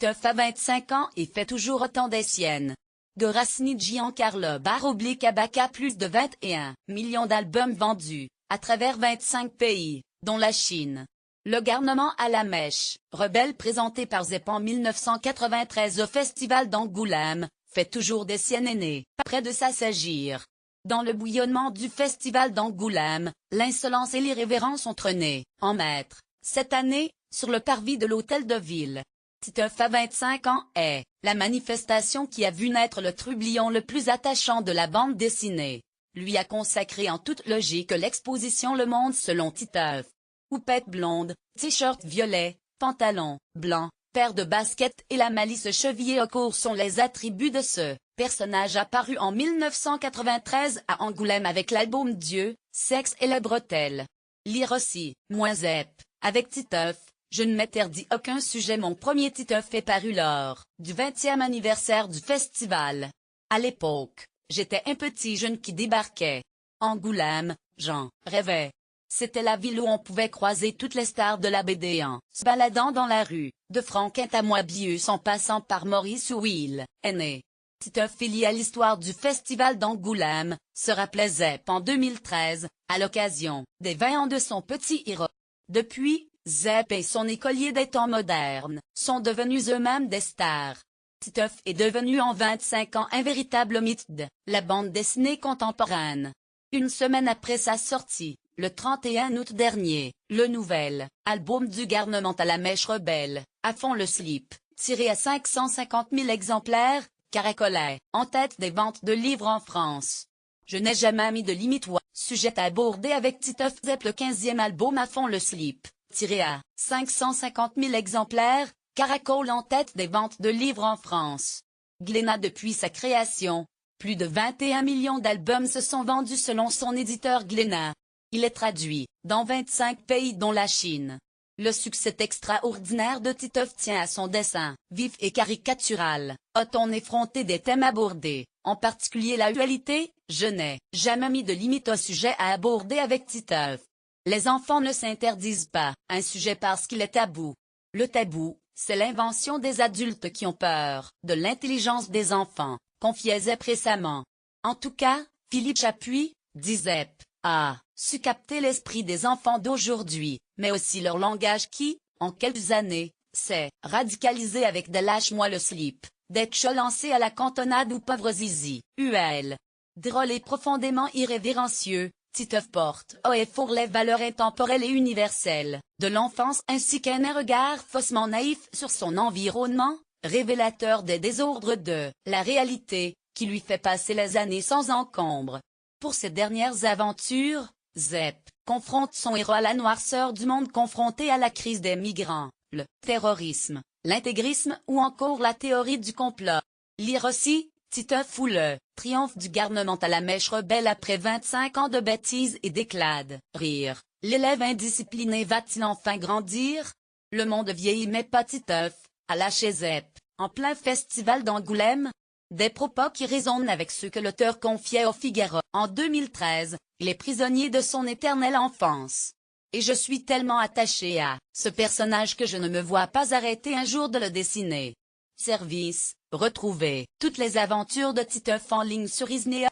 Titeuf a 25 ans et fait toujours autant des siennes. Geraci Giancarlo Abaca plus de 21 millions d'albums vendus, à travers 25 pays, dont la Chine. Le garnement à la mèche, rebelle présenté par Zep en 1993 au Festival d'Angoulême, fait toujours des siennes aînées, près de s'assagir. Dans le bouillonnement du Festival d'Angoulême, l'insolence et l'irrévérence ont trôné, en maître, cette année, sur le parvis de l'Hôtel de Ville. Titeuf à 25 ans est la manifestation qui a vu naître le trublion le plus attachant de la bande dessinée. Lui a consacré en toute logique l'exposition Le Monde selon Titeuf. Houppette blonde, t-shirt violet, pantalon blanc, paire de baskets et la malice chevillée au court sont les attributs de ce personnage apparu en 1993 à Angoulême avec l'album Dieu, Sexe et la bretelle. Lire aussi, moins Zep, avec Titeuf. Je ne m'interdis aucun sujet. Mon premier Titeuf est paru lors du 20e anniversaire du festival. À l'époque, j'étais un petit jeune qui débarquait. Angoulême, j'en rêvais. C'était la ville où on pouvait croiser toutes les stars de la BD en se baladant dans la rue, de Franquin à Moebius en passant par Maurice ou Will est né. Titeuf lié à l'histoire du festival d'Angoulême, se rappelait Zep en 2013, à l'occasion des 20 ans de son petit héros. Depuis, Zep et son écolier des temps modernes sont devenus eux-mêmes des stars. Titeuf est devenu en 25 ans un véritable mythe de la bande dessinée contemporaine. Une semaine après sa sortie, le 31 août dernier, le nouvel album du garnement à la mèche rebelle, à fond le slip, tiré à 550 000 exemplaires, caracolait en tête des ventes de livres en France. Je n'ai jamais mis de limite ou sujet à aborder avec Titeuf. Zep, le 15e album à fond le slip, tiré à 550 000 exemplaires, caracole en tête des ventes de livres en France. Glénat depuis sa création, plus de 21 millions d'albums se sont vendus selon son éditeur Glénat. Il est traduit dans 25 pays dont la Chine. Le succès extraordinaire de Titeuf tient à son dessin, vif et caricatural. A-t-on effronté des thèmes abordés, en particulier la dualité? Je n'ai jamais mis de limite au sujet à aborder avec Titeuf. Les enfants ne s'interdisent pas un sujet parce qu'il est tabou. Le tabou, c'est l'invention des adultes qui ont peur de l'intelligence des enfants, confiait Zep récemment. En tout cas, Philippe Chapuis, dit Zep, a su capter l'esprit des enfants d'aujourd'hui, mais aussi leur langage qui, en quelques années, s'est radicalisé avec des lâche-moi le slip, des tchos lancés à la cantonade ou pauvre zizi, UL. Drôle et profondément irrévérencieux, Titeuf porte haut et fort les valeurs intemporelles et universelles de l'enfance ainsi qu'un regard faussement naïf sur son environnement, révélateur des désordres de la réalité, qui lui fait passer les années sans encombre. Pour ses dernières aventures, Zep confronte son héros à la noirceur du monde confronté à la crise des migrants, le terrorisme, l'intégrisme ou encore la théorie du complot. Lire aussi, Titeuf ou le triomphe du garnement à la mèche rebelle après 25 ans de bêtises et d'éclades. Rire. L'élève indiscipliné va-t-il enfin grandir? Le monde vieillit mais pas Titeuf, à la chez Zep, en plein festival d'Angoulême. Des propos qui résonnent avec ceux que l'auteur confiait au Figaro. En 2013, il est prisonnier de son éternelle enfance. Et je suis tellement attaché à ce personnage que je ne me vois pas arrêter un jour de le dessiner. Service, retrouvez toutes les aventures de Titeuf en ligne sur Isnea.